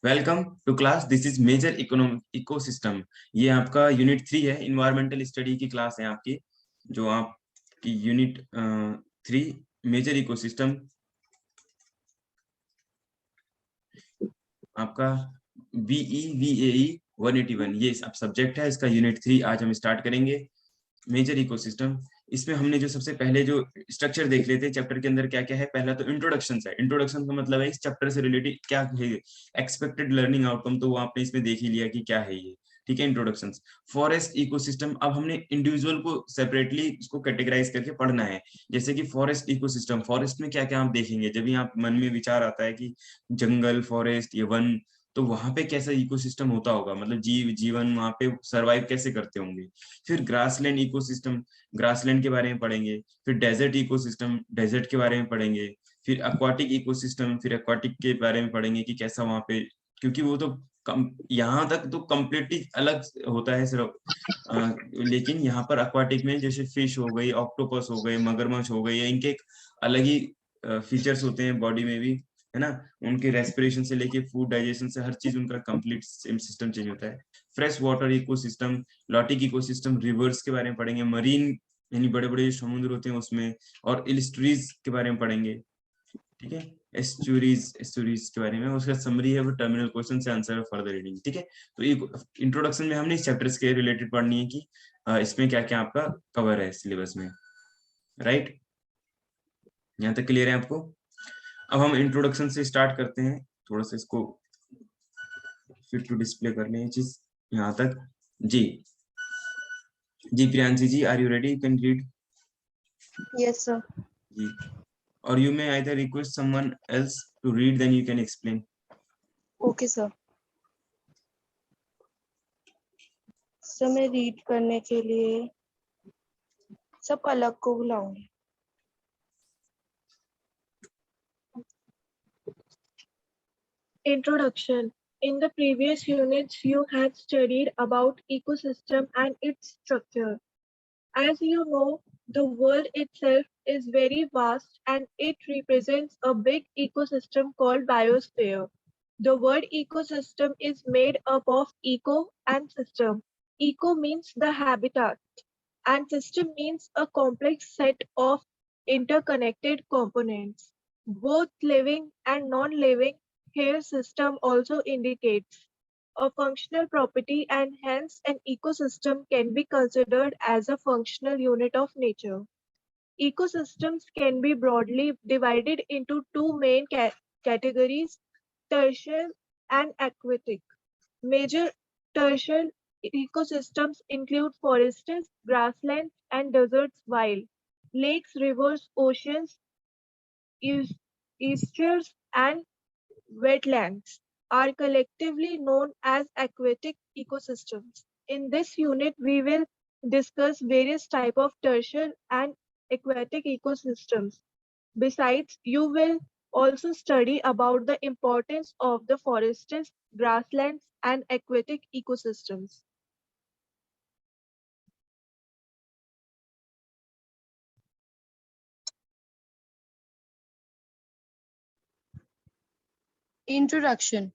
Welcome to class. This is major economic ecosystem. ये आपका unit 3 है, इन्वायरमेंटल स्टडी की क्लास है आपकी, जो आपकी यूनिट 3 मेजर इकोसिस्टम आपका VEVAE 181 ये आप सब्जेक्ट है, इसका यूनिट 3 आज हम स्टार्ट करेंगे। मेजर इकोसिस्टम, इसमें हमने जो सबसे पहले जो स्ट्रक्चर देख लेते हैं चैप्टर के अंदर क्या क्या है। पहला तो इंट्रोडक्शन है। इंट्रोडक्शन का मतलब है इस चैप्टर से रिलेटेड क्या है, एक्सपेक्टेड लर्निंग आउटकम, तो वो आपने इसमें देख ही लिया कि क्या है ये। ठीक है, इंट्रोडक्शन। फॉरेस्ट इकोसिस्टम, अब हमने इंडिविजुअल को सेपरेटली इसको कैटेगराइज करके पढ़ना है। जैसे कि फॉरेस्ट इकोसिस्टम, फॉरेस्ट में क्या क्या आप देखेंगे, जब भी आप मन में विचार आता है कि जंगल, फॉरेस्ट, ये वन, तो वहां पे कैसा इकोसिस्टम होता होगा, मतलब जीवन वहां पे सरवाइव कैसे करते होंगे। फिर ग्रासलैंड इकोसिस्टम, ग्रासलैंड के बारे में पढ़ेंगे। फिर डेजर्ट इकोसिस्टम, डेजर्ट के बारे में पढ़ेंगे। फिर एक्वाटिक इकोसिस्टम, फिर एक्वाटिक के बारे में पढ़ेंगे कि कैसा वहां पे, क्योंकि वो तो यहाँ तक तो कम्प्लीटली अलग होता है सिर्फ, लेकिन यहाँ पर एक्वाटिक में जैसे फिश हो गई, ऑक्टोपस हो गए, मगरमच्छ हो गई, इनके एक अलग ही फीचर्स होते हैं बॉडी में भी, है ना। उनके रेस्पिरेशन से लेके फूड डाइजेशन से हर चीज उनका कंप्लीट सिस्टम चेंज होता है। Fresh water ecosystem, lotic ecosystem, reverse के बारे में पढ़ेंगे, मरीन यानी बड़े बड़े समुद्र होते हैं उसमें, और इलिस्ट्रीज के बारे में पढ़ेंगे। ठीक है, एस्चुरीज, एस्चुरीज के बारे में उसका समरी है, वो टर्मिनल क्वेश्चन से आंसर है फर्दर रीडिंग। ठीक है, तो ये इंट्रोडक्शन में हमने इस चैप्टर्स के रिलेटेड पढ़नी है कि इसमें क्या क्या आपका कवर है सिलेबस में। राइट, यहाँ तक क्लियर है आपको। अब हम इंट्रोडक्शन से स्टार्ट करते हैं, थोड़ा सा इसको फिट टू डिस्प्ले कर लें ये चीज यहाँ तक। जी जी Priyanshi ji, are you ready? You can read. Yes, sir. जी, or you may either request someone else to read, then you can explain. Okay, sir. Sir मैं रीड करने के लिए सब अलग को बुलाऊंगी। Introduction. In the previous units, you had studied about ecosystem and its structure. As you know, the world itself is very vast and it represents a big ecosystem called biosphere. The word ecosystem is made up of eco and system. Eco means the habitat and system means a complex set of interconnected components, both living and non-living. Here system also indicates a functional property and hence an ecosystem can be considered as a functional unit of nature. Ecosystems can be broadly divided into two main categories, tertiary and aquatic. Major tertiary ecosystems include forests, grasslands, and deserts, while lakes, rivers, oceans, estuaries, and wetlands are collectively known as aquatic ecosystems. In this unit, we will discuss various types of tertiary and aquatic ecosystems. Besides, you will also study about the importance of the forests, grasslands, and aquatic ecosystems. Introduction.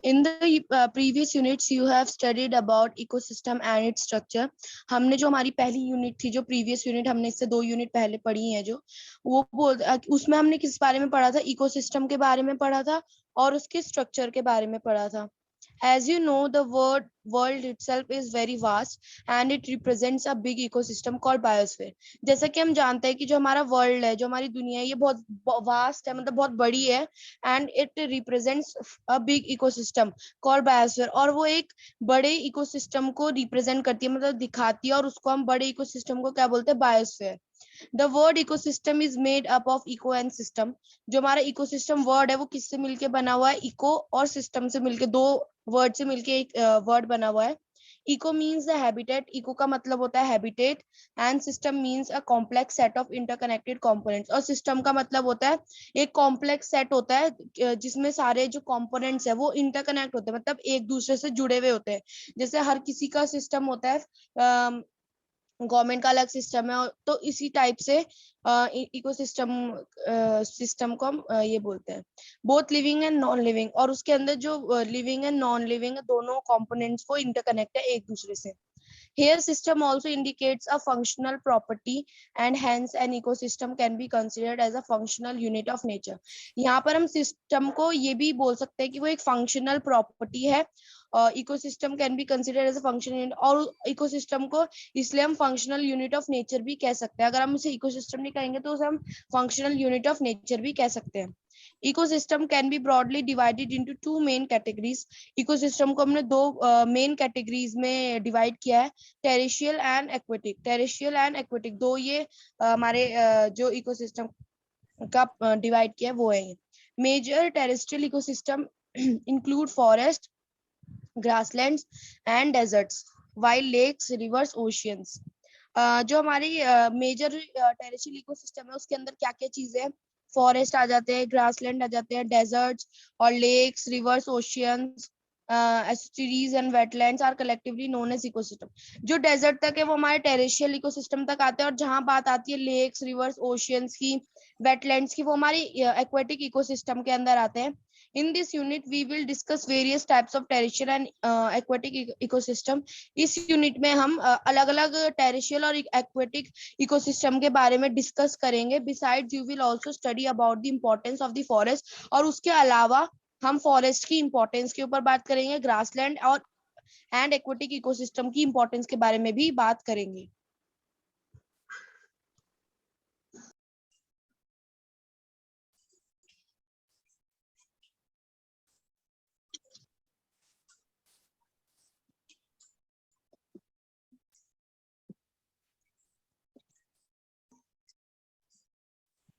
In the previous units you have studied about ecosystem and its structure. हमने जो हमारी पहली unit थी, जो previous unit हमने इससे 2 unit पहले पढ़ी है, जो वो उसमें हमने किस बारे में पढ़ा था? इकोसिस्टम के बारे में पढ़ा था और उसके स्ट्रक्चर के बारे में पढ़ा था। As you know, the world itself is very vast and it represents a big ecosystem called biosphere. जैसा कि हम जानते हैं कि जो हमारा वर्ल्ड है, जो हमारी दुनिया है, ये बहुत वास्ट है, मतलब बहुत बड़ी है, and it represents a big ecosystem called biosphere. और वो एक बड़े इकोसिस्टम को रिप्रेजेंट करती है, मतलब दिखाती है, और उसको हम बड़े इकोसिस्टम को क्या बोलते हैं? Biosphere. The word ecosystem is made up of eco and system. जो हमारा इकोसिस्टम वर्ड है वो किससे मिलके बना हुआ है? इको और सिस्टम से मिलके, 2 वर्ड से मिलके एक वर्ड बना हुआ है. Eco means the habitat. Eco का मतलब होता है habitat. And system means a complex set of interconnected components. और सिस्टम का मतलब होता है एक कॉम्प्लेक्स सेट होता है जिसमें सारे जो कंपोनेंट्स है वो इंटरकनेक्ट होते हैं, मतलब एक दूसरे से जुड़े हुए होते हैं. जैसे हर किसी का सिस्टम होता है, गवर्नमेंट का अलग सिस्टम है, तो इसी टाइप से सिस्टम को हम ये बोलते हैं both living and non living, और उसके अंदर जो लिविंग एंड नॉन लिविंग दोनों कंपोनेंट्स को इंटरकनेक्ट है एक दूसरे से। Here system also indicates a functional property and hence an ecosystem can be considered as a functional unit of nature. यहाँ पर हम सिस्टम को ये भी बोल सकते हैं कि वो एक फंक्शनल प्रॉपर्टी है। Ecosystem can be considered as a functional unit, और इकोसिस्टम को इसलिए हम फंक्शनल यूनिट ऑफ नेचर भी कह सकते हैं। अगर हम उसे इकोसिस्टम नहीं कहेंगे तो उसे हम फंक्शनल यूनिट ऑफ नेचर भी कह सकते हैं। Ecosystem can B broadly divided into two main categories. Ecosystem को हमने दो मेन कैटेगरीज में डिवाइड किया है, terrestrial and aquatic. Terrestrial and aquatic दो ये हमारे जो इकोसिस्टम का डिवाइड किया है वो है। Major terrestrial ecosystem include forest, grasslands and deserts, wild lakes, rivers, oceans. जो हमारी मेजर टेरेस्ट्रियल इकोसिस्टम है उसके अंदर क्या क्या चीजें हैं, फॉरेस्ट आ जाते हैं, ग्रासलैंड आ जाते हैं, डेजर्ट्स और lakes, rivers, oceans, estuaries and wetlands are collectively known as ecosystem. जो डेजर्ट तक है वो हमारे टेरेस्ट्रियल इकोसिस्टम तक आते हैं, और जहां बात आती है लेक्स, रिवर्स, ओशियंस की, वेटलैंड्स की, वो हमारी एक्वेटिक इकोसिस्टम के अंदर आते हैं। In this unit, we will discuss various types of terrestrial and aquatic ecosystem. इस यूनिट में हम अलग अलग टेरेस्ट्रियल और एक्वेटिक इकोसिस्टम के बारे में डिस्कस करेंगे। Besides, you will also study about the importance of the forest, और उसके अलावा हम फॉरेस्ट की इंपॉर्टेंस के ऊपर बात करेंगे, ग्रासलैंड और एंड एक्वेटिक इकोसिस्टम की इंपॉर्टेंस के बारे में भी बात करेंगे।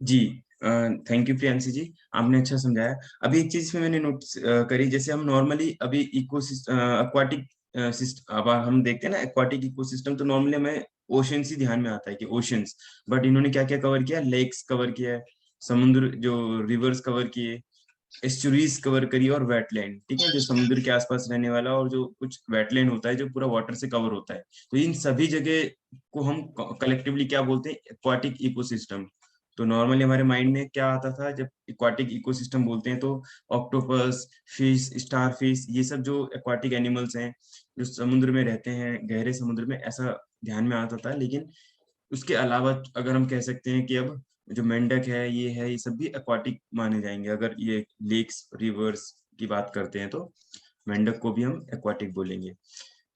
जी, थैंक यू प्रियांशी जी, आपने अच्छा समझाया। अभी एक चीज में मैंने नोट करी, जैसे हम नॉर्मली अभी एक्वाटिक अब हम देखते हैं ना एक्वाटिक इकोसिस्टम, तो नॉर्मली हमें ओशंस ही ध्यान में आता है कि ओशंस, बट इन्होंने क्या क्या कवर किया, लेक्स कवर किया है, समुद्र जो रिवर्स कवर किए, एस्चुरीज कवर करी और वेटलैंड, ठीक है, जो समुद्र के आसपास रहने वाला, और जो कुछ वेटलैंड होता है जो पूरा वाटर से कवर होता है। तो इन सभी जगह को हम कलेक्टिवली क्या बोलते हैं, एक्वाटिक इकोसिस्टम। तो नॉर्मली हमारे माइंड में क्या आता था जब एक्वाटिक इकोसिस्टम बोलते हैं, तो ऑक्टोपस, फिश, स्टार फिश, ये सब जो एक्वाटिक एनिमल्स हैं जो समुद्र में रहते हैं, गहरे समुद्र में, ऐसा ध्यान में आता था। लेकिन उसके अलावा अगर हम कह सकते हैं कि अब जो मेंढक है, ये सब भी एक्वाटिक माने जाएंगे। अगर ये लेक्स, रिवर्स की बात करते हैं तो मेंढक को भी हम एक्वाटिक बोलेंगे।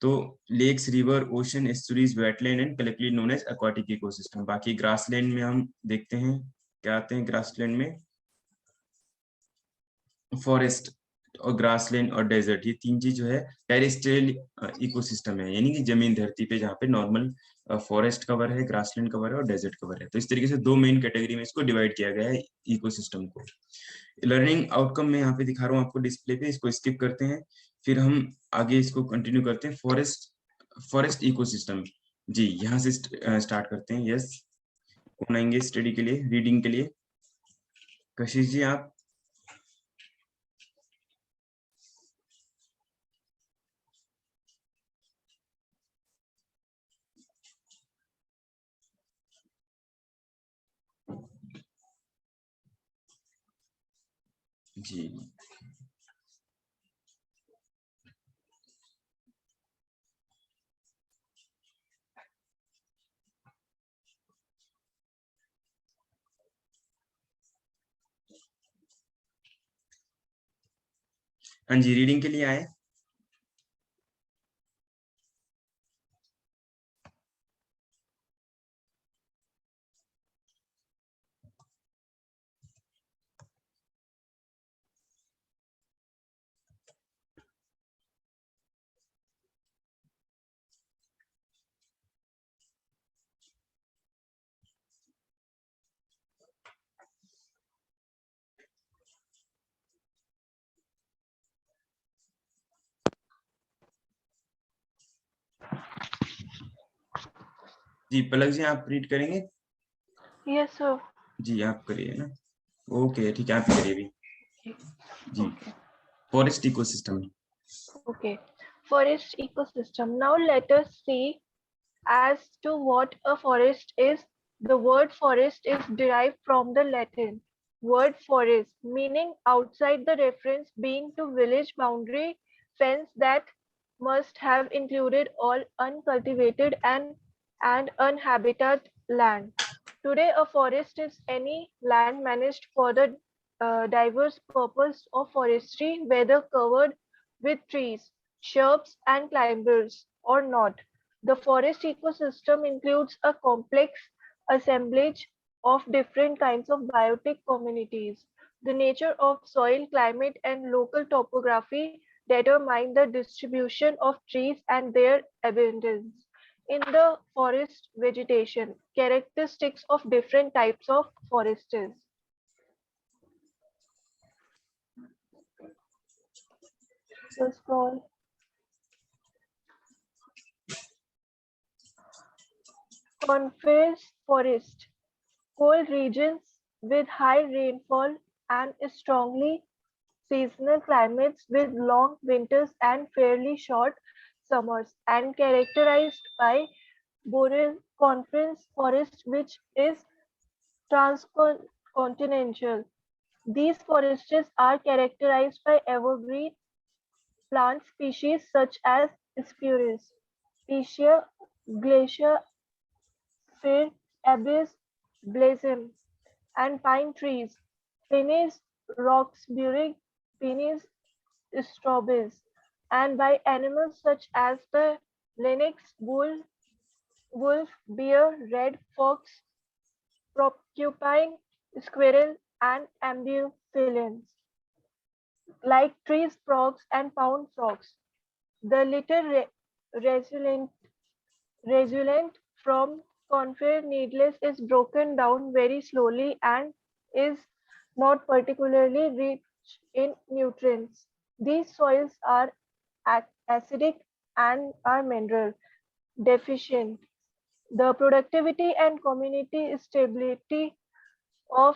तो lakes, river, ocean, estuaries, wetland and collectively known as aquatic ecosystem. बाकी ग्रासलैंड में हम देखते हैं क्या आते हैं, ग्रासलैंड में फॉरेस्ट और ग्रासलैंड और डेजर्ट, ये तीन चीज जो है टेरेस्ट्रियल इकोसिस्टम है, यानी कि जमीन धरती पे जहाँ पे नॉर्मल फॉरेस्ट कवर है, ग्रासलैंड कवर है और डेजर्ट कवर है। तो इस तरीके से दो मेन कैटेगरी में इसको डिवाइड किया गया है इकोसिस्टम को। लर्निंग आउटकम में यहाँ पे दिखा रहा हूँ आपको डिस्प्ले पे, इसको स्किप करते हैं, फिर हम आगे इसको कंटिन्यू करते हैं। फॉरेस्ट इकोसिस्टम, जी यहाँ से स्टार्ट करते हैं। यस, कौन आएंगे स्टडी के लिए, रीडिंग के लिए? कशिश जी आप? जी हाँ जी, रीडिंग के लिए आए। जी पलक जी, आप रीड करेंगे? Yes, sir. जी आप करिए ना। ओके ठीक है, आप करिए भी। जी, Okay. Forest ecosystem. Okay. Forest ecosystem. Now let us see As to what a forest is, the word forest is derived from the Latin word forest, meaning outside, the reference being to village boundary fence that must have included all uncultivated and uninhabited land. Today, a forest is any land managed for the diverse purpose of forestry, whether covered with trees, shrubs, and climbers or not. The forest ecosystem includes a complex assemblage of different kinds of biotic communities. The nature of soil, climate, and local topography determine the distribution of trees and their abundance. In the forest vegetation, characteristics of different types of forests. So scroll. Coniferous forest, cold regions with high rainfall and strongly seasonal climates with long winters and fairly short summers, and characterized by boreal coniferous forest which is transcontinental. These forests are characterized by evergreen plant species such as Spruce, Acacia, Glacier, Fir, Abies, Blazem, and pine trees, Pinus roxburgh, Pinus strobis, and by animals such as the lynx, wolf, bear, red fox, porcupine, squirrel, and amphibians, like trees, frogs, and pound frogs. The little resultant from conifer needles is broken down very slowly and is not particularly rich in nutrients. These soils are acidic and are mineral deficient. The productivity and community stability of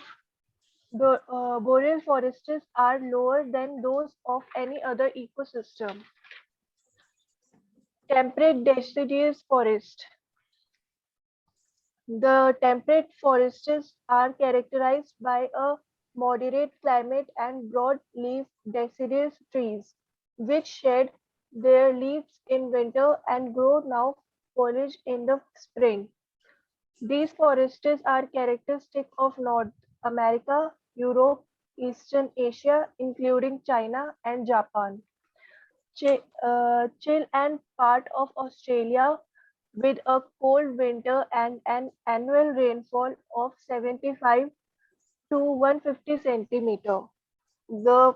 the boreal forests are lower than those of any other ecosystem. Temperate deciduous forest. The temperate forests are characterized by a moderate climate and broad-leaf deciduous trees, which shed their leaves in winter and grow now foliage in the spring. These forests are characteristic of North America, Europe, Eastern Asia, including China and Japan. Chill and part of Australia with a cold winter and an annual rainfall of 75 to 150 centimeter. The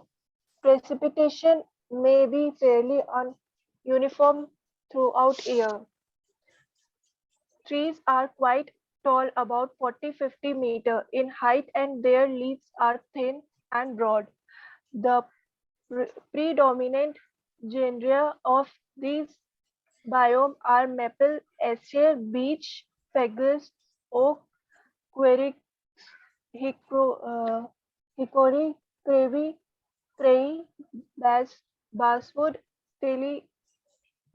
precipitation may be fairly uniform throughout year. Trees are quite tall, about 40-50 meter in height, and their leaves are thin and broad. The predominant genera of these biome are maple, acacia, beech, fagus, oak, quercus, hickory, crayy, basswood, tilly,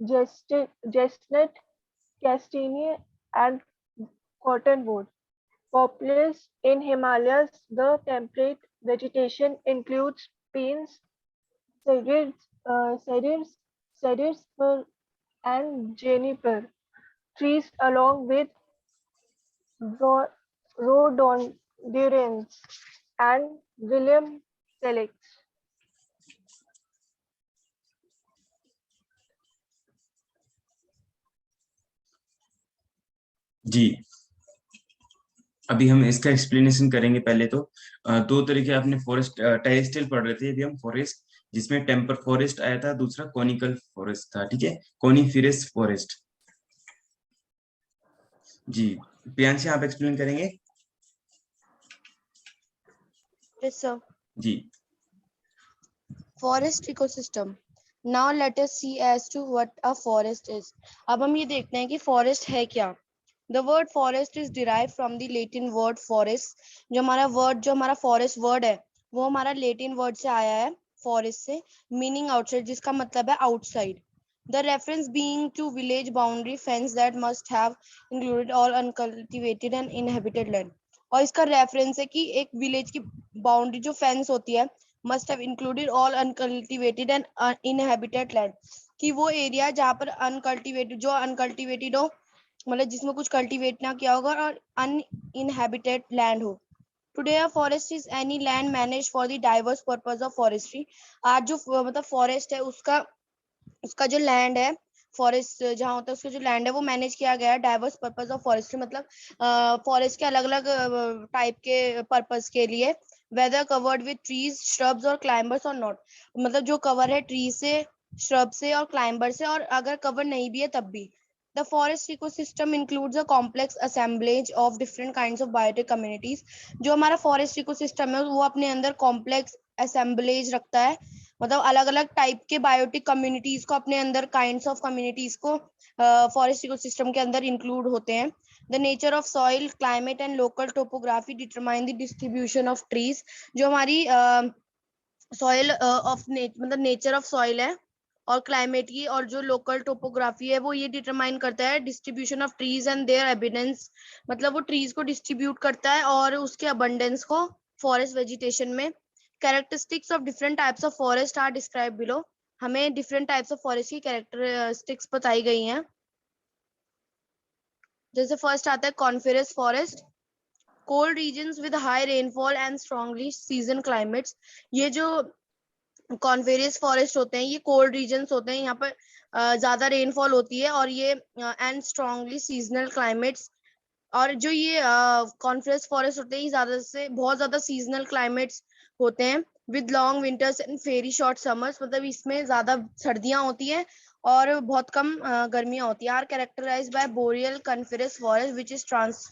chestnut, castanea, and cottonwood. Populous in Himalayas, the temperate vegetation includes pines, cedars, fir, and juniper trees, along with ro- rhododendrons and William Select. जी, अभी हम इसका explanation करेंगे। पहले तो दो तरीके आपने forest terrestrial पढ़ रहे थे, अभी हम फॉरेस्ट जिसमें टेम्पर फॉरेस्ट आया था, दूसरा कॉनिकल फॉरेस्ट था, ठीक है, कॉनिफेरस फॉरेस्ट। जी प्रियांशी आप एक्सप्लेन करेंगे? Yes, sir. Ji. Forest ecosystem. Now let us see as to what a forest is. अब हम ये देखते हैं कि forest है क्या. The word forest is derived from the Latin word forest. जो हमारा forest word है, वो हमारा Latin word से आया है, forest से, meaning outside, जिसका मतलब है outside. The reference being to village boundary fence that must have included all uncultivated and inhabited land. और इसका रेफरेंस है कि एक विलेज की बाउंड्री जो फेंस होती है must have included all uncultivated and uninhabited land, कि वो एरिया जहाँ पर अनकल्टिवेटेड, जो अनकल्टिवेटेड हो मतलब जिसमें कुछ कल्टीवेट ना किया होगा, और अनइनहेबिटेड लैंड हो. Today a forest is any land managed for the diverse purpose of forestry. आज जो मतलब फॉरेस्ट है उसका जो लैंड है, फॉरेस्ट जहाँ होता है उसका जो लैंड है वो मैनेज किया गया है डाइवर्स पर्पस ऑफ फॉरेस्ट्री, मतलब फॉरेस्ट के अलग अलग टाइप के पर्पस के लिए. Whether covered with trees, shrubs और क्लाइंबर्स और नॉट, मतलब जो कवर है ट्री से, श्रब से और क्लाइंबर से, और अगर कवर नहीं भी है तब भी. The forest ecosystem includes a complex assemblage of different kinds of biotic communities. जो हमारा फॉरेस्ट इकोसिस्टम है वो अपने अंदर कॉम्प्लेक्स असेंबलेज रखता है, मतलब अलग अलग टाइप के बायोटिक कम्युनिटीज को अपने अंदर, काइंड्स ऑफ कम्युनिटीज को फॉरेस्ट इकोसिस्टम के अंदर इंक्लूड होते हैं. The nature of soil, climate and local topography determine the distribution of trees. जो हमारी सॉइल ऑफ मतलब नेचर ऑफ सॉइल है और क्लाइमेट की और जो लोकल टोपोग्राफी है वो ये डिटरमाइन करता है distribution of trees and their abundance, मतलब वो ट्रीज को डिस्ट्रीब्यूट करता है और उसके अबंडेंस को फॉरेस्ट वेजिटेशन में. Characteristics of different types of forest are describe below. हमें डिफरेंट टाइप्स ऑफ फॉरेस्ट की कैरेक्टरिस्टिक्स बताई गई हैं. जैसे फर्स्ट आता है coniferous forest, cold regions with high rainfall and strongly season climates. ये जो कॉनिफेरस फॉरेस्ट होते हैं ये कोल्ड रीजन्स होते हैं, यहाँ पर ज्यादा रेनफॉल होती है और ये एंड स्ट्रांगली सीजनल क्लाइमेट्स. और जो ये कॉनिफेरस फॉरेस्ट होते हैं ये ज्यादा से बहुत ज्यादा सीजनल क्लाइमेट्स होते हैं with long winters and very short summers, मतलब इसमें ज्यादा सर्दियां होती हैं और बहुत कम गर्मियां होती है. Are characterized by boreal coniferous forest which is trans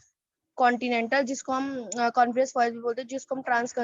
continental, जिसको हम कॉनिफेरस फॉरेस्ट भी बोलते हैं, जिसको हम ट्रांस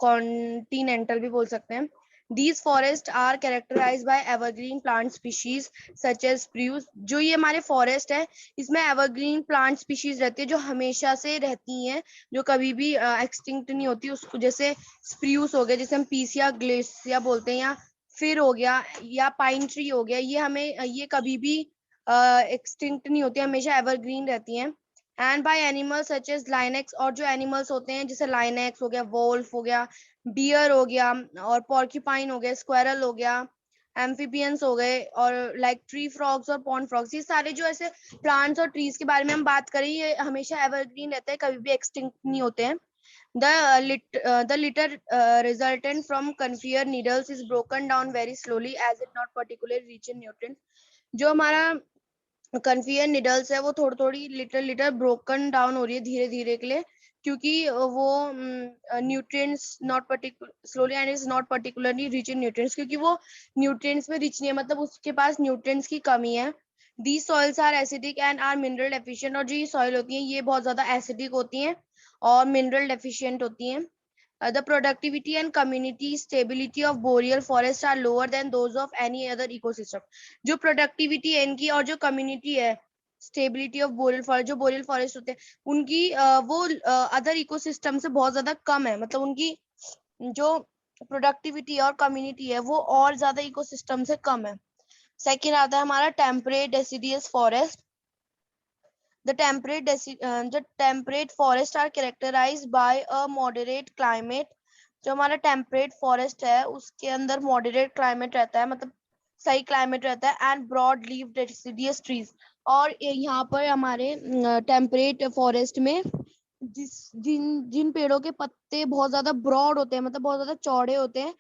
कॉन्टिनेंटल भी बोल सकते हैं. These forests are characterized by evergreen plant species such as spruce. जो ये हमारे फॉरेस्ट है इसमें एवरग्रीन प्लांट स्पीशीज रहती है जो हमेशा से रहती हैं, जो कभी भी एक्सटिंक्ट नहीं होती. उसको जैसे स्प्रूस हो गया, जैसे हम पीसिया ग्लेसिया बोलते हैं, या फिर हो गया, या पाइन ट्री हो गया, ये हमें ये कभी भी एक्सटिंक्ट नहीं होती, हमेशा एवरग्रीन रहती हैं. And by animals such as lynx, और जो एनिमल्स होते हैं जैसे लाइनेक्स हो गया, वोल्फ हो गया, डियर हो गया, और पॉर्क्यूपाइन हो गया, स्क्वायरल हो गया, एम्फीबियंस हो गए, और लाइक ट्री फ्रॉग्स और पॉन्ड फ्रॉग्स. ये सारे जो ऐसे प्लांट्स और ट्रीज के बारे में हम बात करें ये हमेशा एवरग्रीन रहते हैं, कभी भी एक्सटिंक्ट नहीं होते हैं. The litter resultant from conifere needles is broken down very slowly as it not particularly rich in nutrients. जो हमारा कन्फियर निडल्स है वो थोड़ी थोड़ी लिटर ब्रोकन डाउन हो रही है धीरे धीरे के लिए, क्योंकि वो nutrients not particular slowly and is not particularly rich in nutrients, क्योंकि वो न्यूट्रिएंट्स में रिच नहीं है, मतलब उसके पास न्यूट्रिएंट्स की कमी है. These soils are acidic and are mineral deficient, और जो ये सॉइल होती हैं ये बहुत ज्यादा एसिडिक होती हैं और मिनरल डेफिशिएंट होती हैं. The productivity and community stability of boreal forests are lower than those of any other ecosystem. जो productivity है इनकी और जो community है stability of boreal forest, जो boreal forest होते हैं उनकी वो other ecosystem से बहुत ज्यादा कम है, मतलब उनकी जो productivity और community है वो और ज्यादा ecosystem से कम है. Second आता है हमारा temperate deciduous forest. The temperate forests are characterized by a moderate climate. जो हमारा temperate forest है उसके अंदर moderate climate रहता है, मतलब सही climate रहता है, and broad leaf deciduous trees. और यहाँ पर हमारे temperate forest में जिन पेड़ों के पत्ते बहुत ज्यादा broad होते हैं, मतलब बहुत ज्यादा चौड़े होते हैं,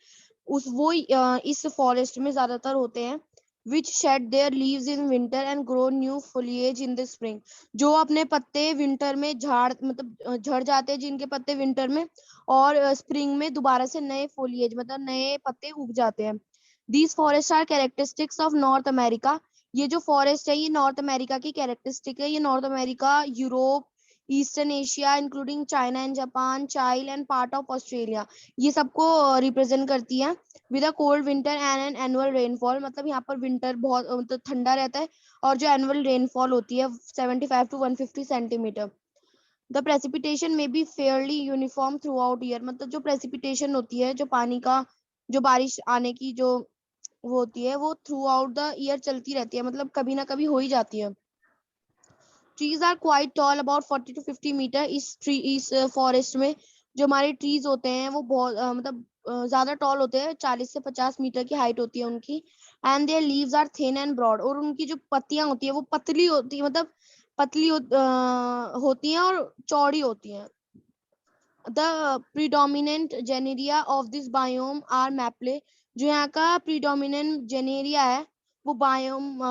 वो इस forest में ज्यादातर होते हैं. which shed their leaves in winter and grow new foliage in the spring. जो अपने पत्ते विंटर में झड़ जाते हैं, जिनके पत्ते विंटर में और स्प्रिंग में दोबारा से नए फोलिएज मतलब नए पत्ते उग जाते हैं. These forests are characteristics of North America. ये जो फॉरेस्ट है ये नॉर्थ अमेरिका की कैरेक्टरिस्टिक है. ये north America, Europe, eastern Asia including China and Japan, चाइल एंड पार्ट ऑफ ऑस्ट्रेलिया, ये सबको रिप्रेजेंट करती है. With a cold winter and an annual rainfall, मतलब यहाँ पर विंटर बहुत ठंडा रहता है और जो एनुअल रेनफॉल होती है 75 to 150 centimetre. The precipitation may B Fairlie uniform through out year, मतलब जो प्रेसिपिटेशन होती है, जो पानी का जो बारिश आने की जो वो होती है वो थ्रू आउट द ईयर चलती रहती है, मतलब कभी ना कभी हो ही जाती है। Trees are quite tall, about 40 to 50 metre. इस फॉरेस्ट में जो हमारे ट्रीज होते हैं वो बहुत मतलब ज्यादा टॉल होते हैं, 40 से 50 मीटर की हाइट होती है उनकी। And their leaves are thin and broad, और उनकी जो पत्तियां होती है वो पतली होती है, मतलब होती हैं और चौड़ी होती हैं। The predominant genera of this biome are maple। जो यहाँ का predominant genera है वो biome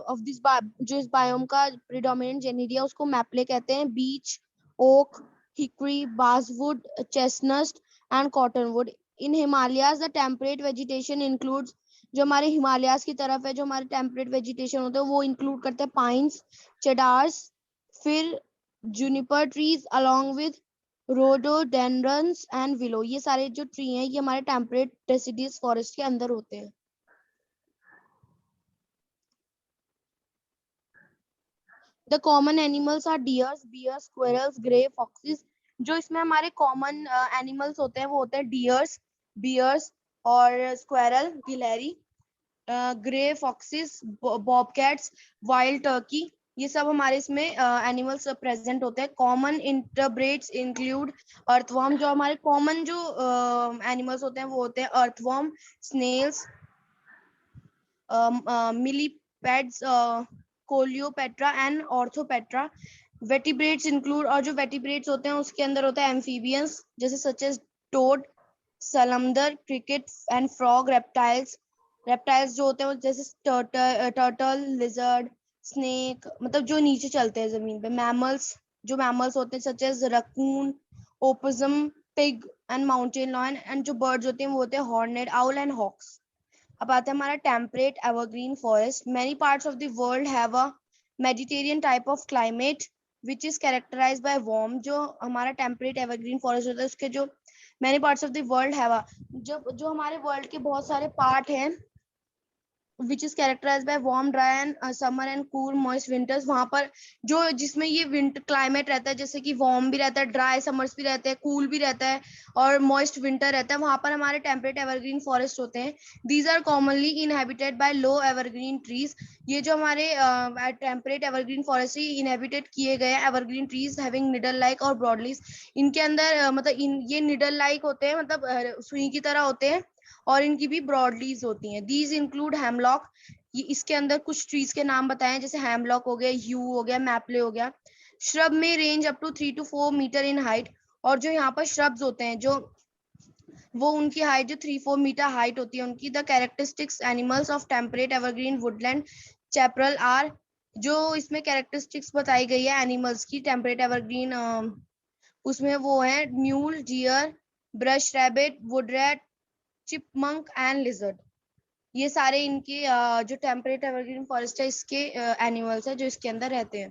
of this जो इस biome का predominant genera उसको maple कहते हैं। beech, oak, hickory, basswood, chestnut and cottonwood। in Himalayas the temperate vegetation includes, जो हमारे हिमालयाज की तरफ है जो हमारे टेम्परेट वेजिटेशन होते हैं वो इंक्लूड करते हैं पाइन्स, चेडार्स, फिर juniper trees along with rhododendrons and willow. ये सारे जो ट्री हैं ये हमारे टेम्परेट डेसिडियस फॉरेस्ट के अंदर होते हैं। The common animals are deers, bears, squirrels, grey foxes. जो इसमें हमारे कॉमन एनिमल्स होते हैं वो होते हैं डियर्स, बियर्स और स्क्वेरल, गिलहरी, grey foxes, bobcats, wild turkey. ये सब हमारे इसमें एनिमल्स प्रेजेंट होते हैं। Common invertebrates include earthworm. जो हमारे कॉमन जो एनिमल्स होते हैं वो होते हैं अर्थवर्म, स्नेल्स, मिलीपैड्स, कोलियोपेट्रा एंड ऑर्थोपेट्रा। वेटिब्रेट्स इंक्लूड, और जो वेटिब्रेट्स होते हैं उसके अंदर होते हैं एम्फीबियंस जैसे such as toad, salamander, cricket and frog. Reptiles जो होते हैं वो जैसे टर्टल, लिजर्ड, स्नेक, मतलब जो नीचे चलते हैं जमीन पे। मैमल्स, जो मैमल्स होते हैं such as raccoon, opossum, pig and mountain lion. And जो बर्ड्स होते हैं वो होते हैं हॉर्नेड आउल एंड हॉक्स। अब आता है हमारा temperate evergreen forest. Many parts of the world have a Mediterranean type of climate which is characterized by warm. जो हमारा टेम्परेट एवरग्रीन फॉरेस्ट होता है उसके जो many parts of the world have, जो हमारे वर्ल्ड के बहुत सारे पार्ट हैं which is characterized by warm, dry and summer and cool moist winters। वहां पर जो जिसमें ये विंटर क्लाइमेट रहता है, जैसे कि वार्म भी रहता है, ड्राई समर्स भी रहते हैं, कूल भी रहता है और मॉइस्ट विंटर रहता है, वहां पर हमारे टेम्परेट एवरग्रीन फॉरेस्ट होते हैं। These are commonly inhabited by low evergreen trees. ये जो हमारे टेम्परेट एवरग्रीन फॉरेस्ट इनहेबिटेड किए गए हैं evergreen trees having needle like और ब्रॉडलीज। इनके अंदर मतलब ये निडल लाइक होते हैं, मतलब सुई की तरह होते हैं, और इनकी भी ब्रॉडलीज होती हैं। These include hemlock. ये इसके अंदर कुछ ट्रीज के नाम बताएं, जैसे हेमलॉक हो गया, यू हो गया, मैपले हो गया। श्रब में range up to 3 to 4 metre in height. और जो यहाँ पर श्रब्स होते हैं जो वो उनकी हाइट जो 3-4 मीटर हाइट होती है उनकी। The characteristics animals of temperate evergreen woodland chaparral are. जो इसमें कैरेक्टरिस्टिक्स बताई गई है एनिमल्स की टेम्परेट एवरग्रीन, उसमें वो है mule, deer, brush rabbit, wood rat, chipmunk and lizard. ये सारे इनके जो टेम्परेट एवरग्रीन फॉरेस्ट है इसके एनिमल्स है जो इसके अंदर रहते हैं।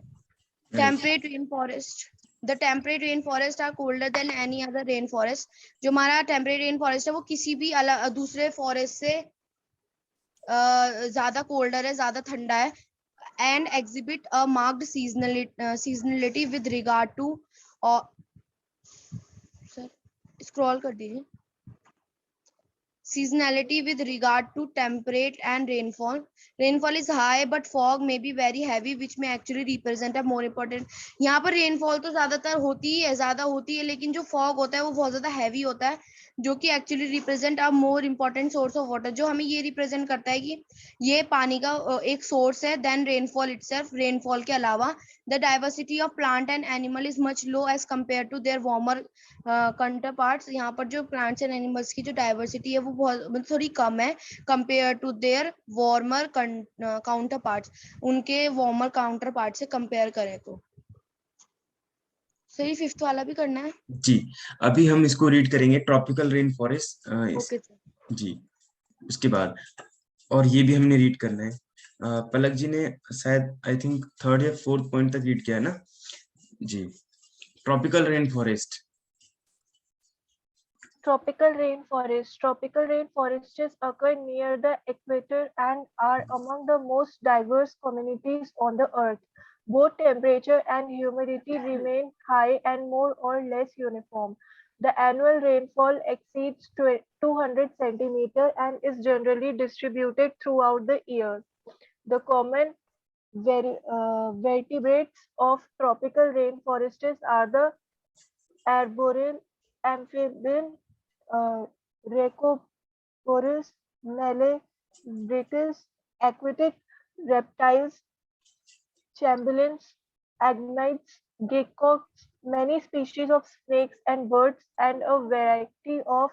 Temperate rain forest. The temperate rain forest are colder than any other rain forest. जो हमारा टेम्परेट रेन फॉरेस्ट है वो किसी भी अलग दूसरे फॉरेस्ट से ज्यादा कोल्डर है, ज्यादा ठंडा है। And exhibit a marked seasonality with regard to, sir scroll कर दीजिए, seasonality with regard to temperature and rainfall. Rainfall is high but fog may be very heavy which may actually represent a more important। यहाँ पर rainfall तो ज्यादातर ज्यादा होती है, लेकिन जो फॉग होता है वो बहुत ज्यादा हैवी होता है, जो कि actually represent a more important source of water. जो हमें ये रिप्रेजेंट करता है कि ये पानी का एक सोर्स है देन रेनफॉल इटसेल्फ। रेनफॉल के अलावा the diversity of plant and animal is much low as compare to their warmer counter parts. यहाँ पर जो प्लांट्स एंड एनिमल्स की जो डाइवर्सिटी है वो बहुत मतलब थोड़ी कम है compare to their warmer counter parts. उनके वार्मर काउंटर पार्ट से कंपेयर करें तो। सही, 5th वाला भी करना है जी। अभी हम इसको रीड करेंगे, tropical rain forest. Okay sir. जी, उसके बाद और ये भी हमने रीड करना है। पलक जी ने शायद आई थिंक 3rd या 4th पॉइंट तक रीड किया है ना जी। Tropical rain forest. Tropical rainforests. Tropical rainforests occur near the equator and are among the most diverse communities on the earth. Both temperature and humidity remain high and more or less uniform. The annual rainfall exceeds 200 centimeter and is generally distributed throughout the year. The common vertebrates of tropical rainforests are the arboreal, amphibian, Rhecoporus, Mallebritus, aquatic reptiles, chameleons, agnites, geckos, many species of snakes and birds, and a variety of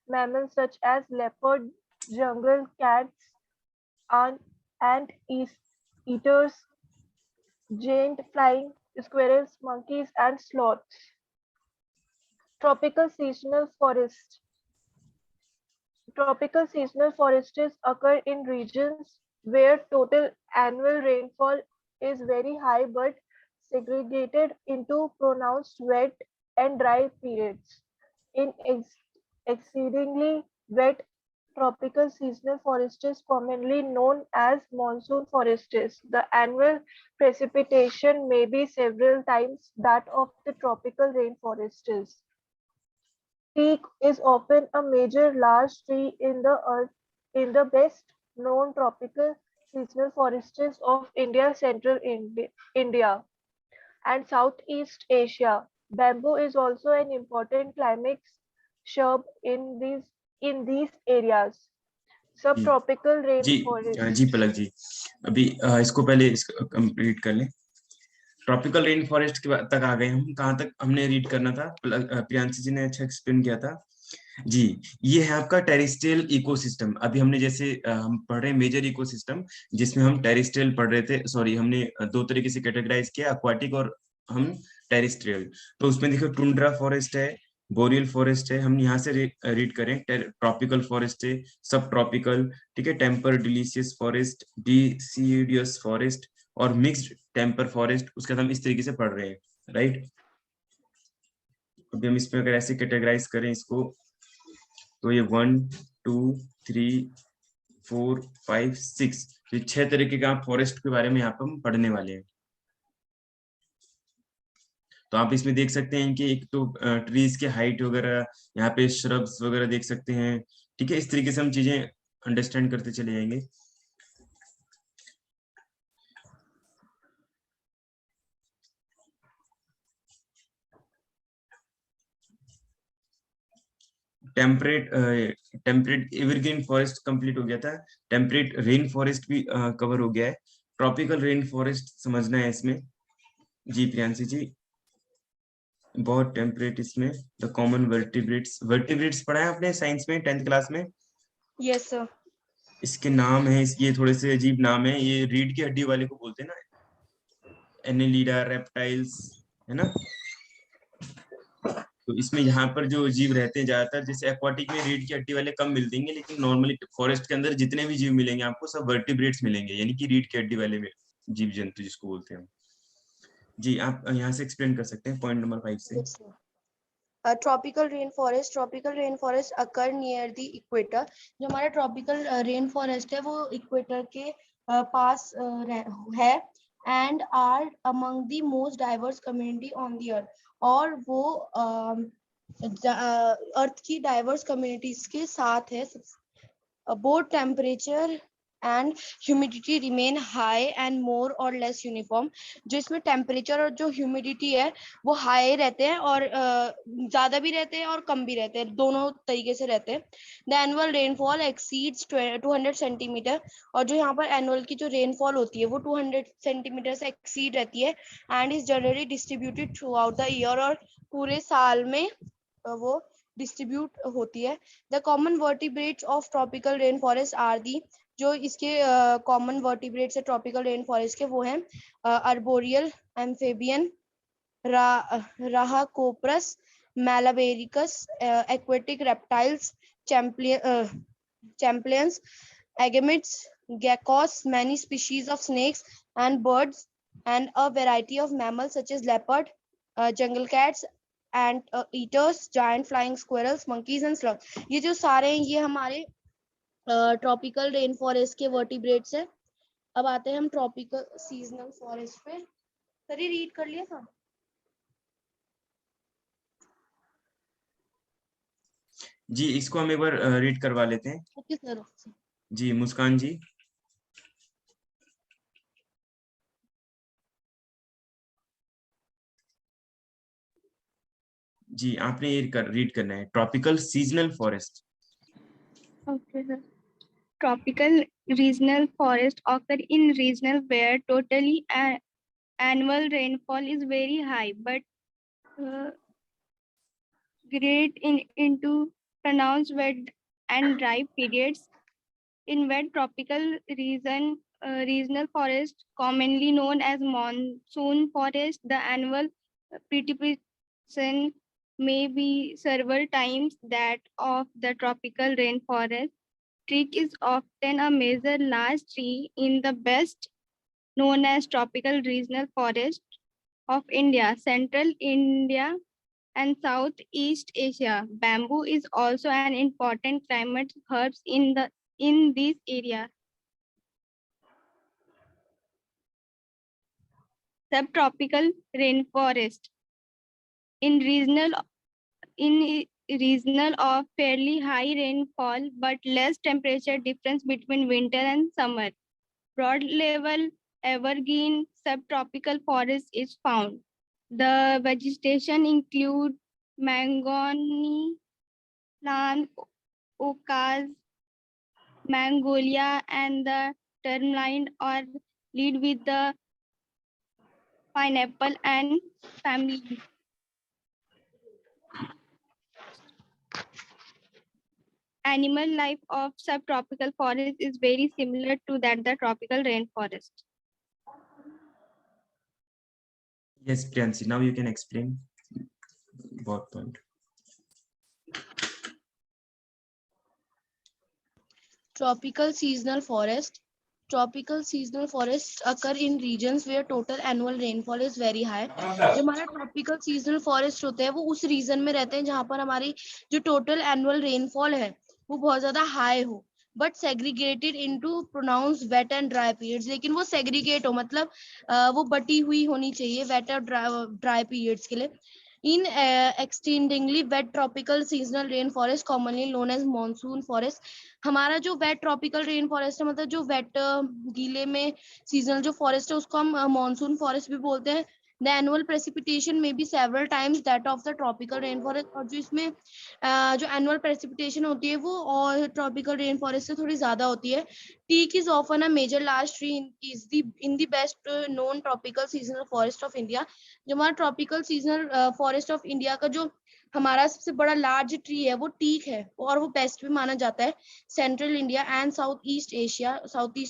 mammals such as leopard, jungle cats, ant, eaters, giant flying squirrels, monkeys, and sloths. Tropical seasonal forests. Tropical seasonal forests occur in regions where total annual rainfall is very high but segregated into pronounced wet and dry periods. In exceedingly wet tropical seasonal forests, commonly known as monsoon forests, the annual precipitation may be several times that of the tropical rainforests. Teak is often a major large tree in the best known tropical seasonal forests of India, central India, and Southeast Asia. Bamboo is also an important climax shrub in these areas. Subtropical जी rainforest. जी पलक जी, अभी इसको पहले इसको complete कर लें। Tropical rain forest के तक आ गए हम, कहाँ तक हमने रीड करना था? प्रियांशी जी ने अच्छा एक्सप्लेन किया था जी। ये है आपका टेरेस्ट्रियल इकोसिस्टम। अभी हमने जैसे हम पढ़ रहे हैं मेजर इकोसिस्टम, जिसमें हम टेरेस्ट्रियल पढ़ रहे थे, सॉरी हमने दो तरीके से कैटेगराइज किया, एक्वाटिक और हम टेरेस्ट्रियल। तो उसमें देखो टुंड्रा फॉरेस्ट है, बोरियल फॉरेस्ट है, हम यहाँ से रीड करें, ट्रॉपिकल फॉरेस्ट है, सब ट्रॉपिकल, ठीक है, temperate deciduous forest, deciduous forest और मिक्स्ड टेम्पर फॉरेस्ट, उसके बाद हम इस तरीके से पढ़ रहे हैं, राइट। अभी हम इसमें अगर ऐसे कैटेगराइज करें इसको, तो ये 1 2 3 4 5 6, ये 6 तरीके का फॉरेस्ट के बारे में यहाँ पर हम पढ़ने वाले हैं। तो आप इसमें देख सकते हैं कि एक तो ट्रीज के हाइट वगैरह, यहाँ पे श्रब्स वगैरह देख सकते हैं, ठीक है। इस तरीके से हम चीजें अंडरस्टैंड करते चले जाएंगे। टेम्परेट एवरग्रीन फॉरेस्ट कंप्लीट हो गया था, टेम्परेट रेन फॉरेस्ट भी कवर हो गया है। ट्रॉपिकल रेन फॉरेस्ट समझना है इसमें जी प्रियांशी जी, बहुत टेम्परेट इसमें द कॉमन वर्टिब्रेट्स पढ़ा है आपने साइंस में 10th क्लास में? Yes sir. इसके नाम है, ये थोड़े से अजीब नाम है, ये रीढ़ की हड्डी वाले को बोलते हैं ना, एनेलिडा, रेप्टाइल्स, है ना। तो इसमें यहाँ पर जो जीव रहते हैं ज्यादातर, जैसे एक्वाटिक में रीढ़ की हड्डी वाले कम मिलेंगे, लेकिन नॉर्मली फॉरेस्ट के अंदर जितने भी जीव मिलेंगे आपको सब वर्टिब्रेट्स मिलेंगे, यानी कि रीढ़ की हड्डी वाले जीव जंतु जिसको बोलते हैं जी। आप यहाँ से एक्सप्लेन कर सकते हैं पॉइंट नंबर 5 से। Tropical rain forest occur near the equator. जो हमारा ट्रॉपिकल रेन फॉरेस्ट है वो इक्वेटर के पास है, and are among the most diverse community on the earth. और वो अर्थ की डाइवर्स कम्युनिटीज के साथ है। Both temperature and humidity remain high and more or less uniform. जो इसमें टेम्परेचर और जो ह्यूमिडिटी है वो हाई रहते हैं, और ज्यादा भी रहते हैं और कम भी रहते हैं, दोनों तरीके से रहते हैं। The annual rainfall exceeds 200 centimetre. और जो यहाँ पर एनुअल की जो रेनफॉल होती है वो 200 सेंटीमीटर से एक्सीड रहती है, and is generally distributed throughout the year. और पूरे साल में वो डिस्ट्रीब्यूट होती है। The common vertebrates of tropical rain forest are the. जो इसके कॉमन वर्टिब्रेट्स है ट्रॉपिकल रेन फॉरेस्ट के, वो हैं arboreal, amphibian, rhacophorus, malabaricus, aquatic reptiles, chameleons, agamids, geckos, many species of snakes and birds, and a variety of mammals such as leopard, jungle cats, and eaters, giant flying squirrels, monkeys and sloths। ये जो सारे हैं ये हमारे tropical rain forest के vertebrates है। अब आते हैं हम ट्रॉपिकल सीजनल फॉरेस्ट पे। सर ये रीड कर लिया था? जी इसको हम एक बार रीड करवा लेते हैं। Okay sir. जी मुस्कान जी। जी आपने ये रीड करना है, tropical seasonal forest. Okay, sir. Tropical regional forests occur in regions where totally annual rainfall is very high, but uh, great into pronounced wet and dry periods. In wet tropical regional forest, commonly known as monsoon forest, the annual precipitation may be several times that of the tropical rainforest. Teak is often a major large tree in the best known as tropical regional forest of India, Central India, and Southeast Asia. Bamboo is also an important climate herb in this area. Subtropical rainforest in regional of fairly high rainfall but less temperature difference between winter and summer. Broad level evergreen subtropical forest is found. The vegetation include mahogany, plant, oaks, magnolia, and the tourmaline or lead with the pineapple and family. Animal life of subtropical forest is very similar to that the tropical rainforest. Yes, Priyansi, now you can explain what point. Tropical seasonal forest. Tropical seasonal forests occur in regions where total annual rainfall is very high. जो हमारा tropical seasonal forest होते हैं वो उस region में रहते हैं जहाँ पर हमारी जो total annual rainfall है वो बहुत ज्यादा high हो, but segregated into pronounced wet and dry periods. लेकिन वो segregate हो मतलब वो बटी हुई होनी चाहिए wet और dry periods के लिए. In extendingly wet tropical seasonal rainforest commonly known as monsoon forest. हमारा जो वेट ट्रॉपिकल रेन फॉरेस्ट है मतलब जो वेट गीले में सीजनल जो फॉरेस्ट है उसको हम मॉनसून फॉरेस्ट भी बोलते हैं. The annual precipitation may be several times that of the tropical rain forest. और जो इसमें जो एनुअल प्रेसिपिटेशन होती है वो और ट्रॉपिकल रेन फॉरेस्ट से थोड़ी ज्यादा होती है. Teak is often a major large tree in the best known tropical seasonal forest of India. जो हमारा tropical seasonal forest of India का जो हमारा सबसे बड़ा लार्ज ट्री है वो टीक है और वो बेस्ट भी माना जाता है central India and south east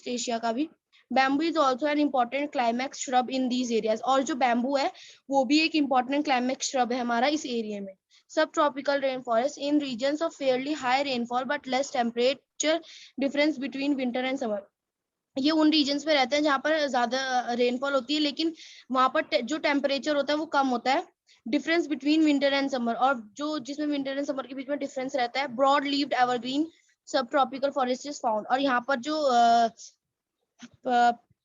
Asia का भी. Bamboo is also an important climax shrub in these areas. और जो बैम्बू है वो भी एक इम्पोर्टेंट क्लाइमैक्स श्रब है हमारा इस एरिया में. Subtropical rain forest in regions of fairly high rainfall but less temperature difference between winter and summer. ये उन रीजन्स में रहते हैं जहाँ पर ज्यादा रेनफॉल होती है लेकिन वहां पर जो टेम्परेचर होता है वो कम होता है. Difference between winter and summer, और जो जिसमें विंटर एंड समर के बीच में डिफरेंस रहता है. ब्रॉड लीव्ड एवरग्रीन सब ट्रॉपिकल फॉरेस्ट इज फाउंड. और यहाँ पर जो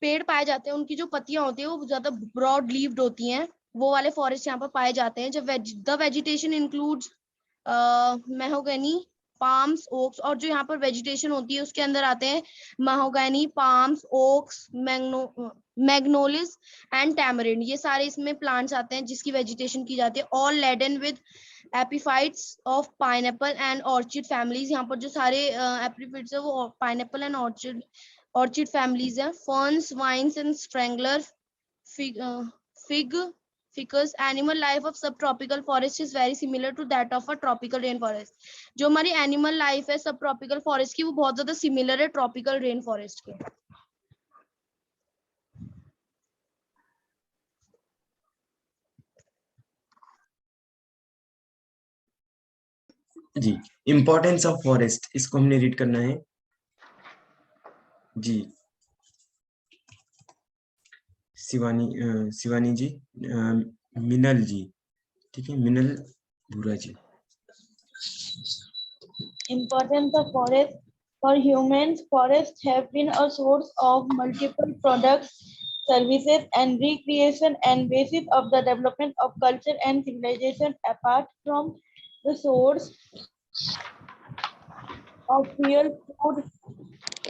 पेड़ पाए जाते हैं उनकी जो पत्तियां होती है वो ज्यादा ब्रॉड लीव्ड होती हैं. वो वाले फॉरेस्ट यहाँ पर पाए जाते हैं. जब the vegetation includes mahogany, palms, oaks. और जो यहाँ पर वेजिटेशन होती है उसके अंदर आते हैं mahogany, palms, oaks, magnolias and tamarind. ये सारे इसमें प्लांट्स आते हैं जिसकी वेजिटेशन की जाती है. All laden with epiphytes of pineapple and orchid families. यहाँ पर जो सारे एपिफाइट्स है वो पाइनएप्पल एंड ऑर्चिड फैमिलीज है. Ferns, vines and strangler, ficus. Animal life of subtropical forest is very similar to that of a tropical rainforest. जो हमारी animal life है सब ट्रॉपिकल फॉरेस्ट की वो बहुत ज्यादा सिमिलर है ट्रॉपिकल रेन फॉरेस्ट के. जी इम्पोर्टेंस ऑफ फॉरेस्ट इसको हमने रीड करना है. जी शिवानी जी, मिनल जी, ठीक है, मिनल भूरा जी. Importance of forest for humans. Forests have been a source of multiple products, services, and recreation, and basis of the development of culture and civilization. Apart from the source of fuel, food.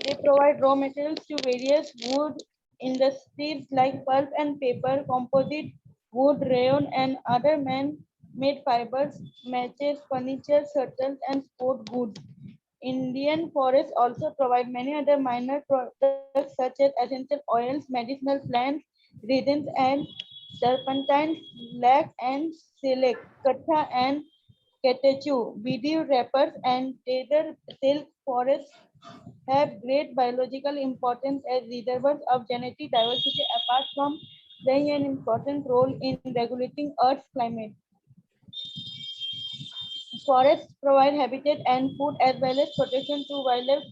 They provide raw materials to various wood industries like pulp and paper, composite wood, rayon, and other man-made fibers, matches, furniture, shuttles, and sport goods. Indian forests also provide many other minor products such as essential oils, medicinal plants, resins, and turpentine, lac and silk, katha and catechu, BD wrappers, and tether silk forests have great biological importance as reservoirs of genetic diversity apart from playing an important role in regulating Earth's climate. Forests provide habitat and food as well as protection to wildlife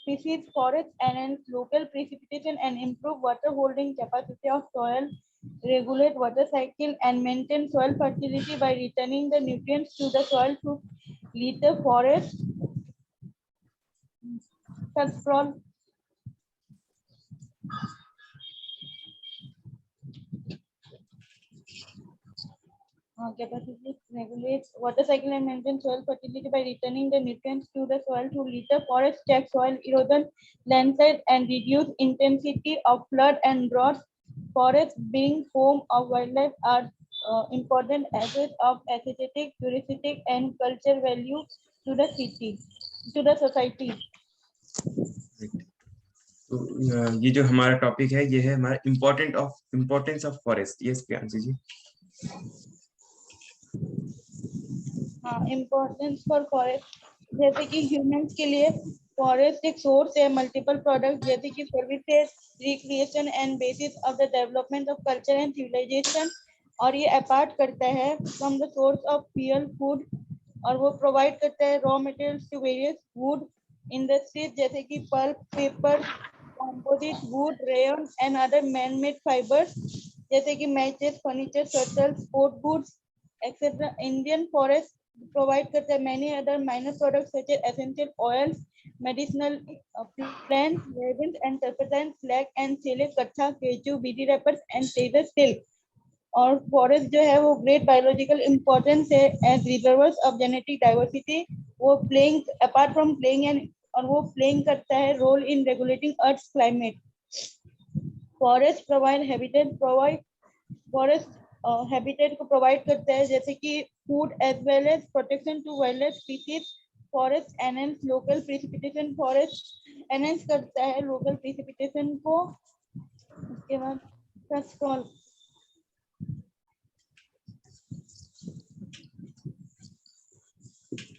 species. Forests enhance local precipitation and improve water holding capacity of soil, regulate water cycle, and maintain soil fertility by returning the nutrients to the soil to lead the forest. Control capacity, regulates water cycle and maintain soil fertility by returning the nutrients to the soil to litter forest, check soil erosion, landslide, and reduce intensity of flood and drought. Forests being home of wildlife are important assets of aesthetic, touristic, and culture value to the city, to the society. तो ये जो हमारा topic है, ये है हमारा importance of forest. Yes Priyanshi ji. Importance for forest, जैसे कि ह्यूमंस के लिए फॉरेस्ट एक सोर्स है मल्टीपल प्रोडक्ट जैसे कि services, recreation and basis of the development of culture and civilization, और ये अपार्ट करता है from the source of fuel, food, और वो प्रोवाइड करता है raw materials to various wood industries जैसे कि pulp, paper, composite wood, rayon, and other man-made fibers जैसे कि matches, furniture, shuttle, sport goods etcetera. Indian forest provide करते हैं many other minor products such as essential oils, medicinal plants, resins, and turpentine, lac and silk, katha, caoutchouc, BD wrappers, and tether silk. और forest जो है वो great biological importance है as reservoirs of genetic diversity. वो playing apart from playing and और वो playing करता है role in regulating earth's climate. Forest provide habitat, habitat को प्रोवाइड करता है जैसे कि food as well as protection to wild species. Forest enhance local precipitation, forest enhance करता है लोकल प्रेसिपिटेशन को. उसके बाद कंट्रोल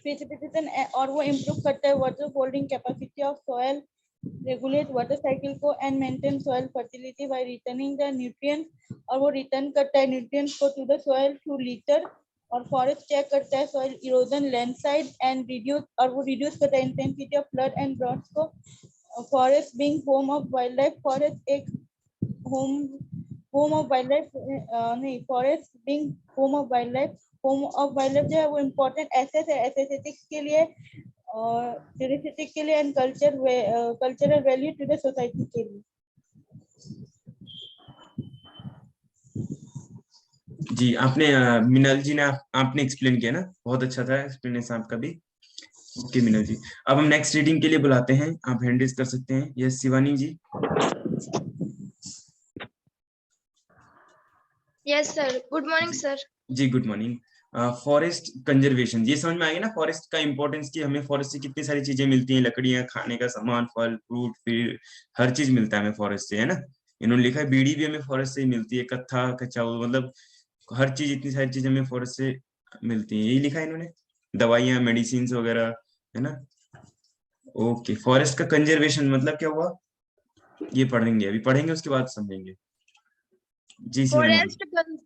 प्रेसिपिटेशन और वो इम्प्रूव करता है water holding capacity of soil, regulate water cycle को and maintain soil fertility by returning the nutrients, और वो रिटर्न करता है न्यूट्रिएंट्स को to the soil through litter. और फॉरेस्ट चेक करता है soil erosion, landslide and reduce, और वो रिड्यूस करता है intensity of flood and droughts को. Forest being home of wild life, forest एक होम ऑफ वाइल्ड लाइफ नहीं, forest being home of wild life, home of wild life जो है वो इम्पोर्टेंट एसेट है एस्थेटिक्स के लिए और टूरिस्टिक के लिए and cultural value to the society के लिए. जी आपने मिनल जी ने आपने एक्सप्लेन किया ना, बहुत अच्छा था एक्सप्लेनेशन आपका भी. ओके मिनल जी, अब हम नेक्स्ट रीडिंग के लिए बुलाते हैं, आप हैंड रेज कर सकते हैं. Yes Shivani ji. Yes sir, good morning sir. जी गुड मॉर्निंग. फॉरेस्ट कंजर्वेशन, ये समझ में आ गया ना फॉरेस्ट का इंपॉर्टेंस, की हमें फॉरेस्ट से कितनी सारी चीजें मिलती हैं, लकड़ियां, खाने का सामान, फल फ्रूट, फिर हर चीज मिलता है हमें फॉरेस्ट से, है ना. इन्होंने लिखा है बीड़ी भी हमें फॉरेस्ट से ही मिलती है, कत्था कच्चा, मतलब हर चीज, इतनी सारी चीजें हमें फॉरेस्ट से मिलती हैं, यही लिखा है इन्होंने. दवाइयाँ, मेडिसिन वगैरह, है ना. ओके, फॉरेस्ट का कंजर्वेशन मतलब क्या हुआ, ये पढ़ेंगे, अभी पढ़ेंगे उसके बाद समझेंगे. जी शिवानी जी.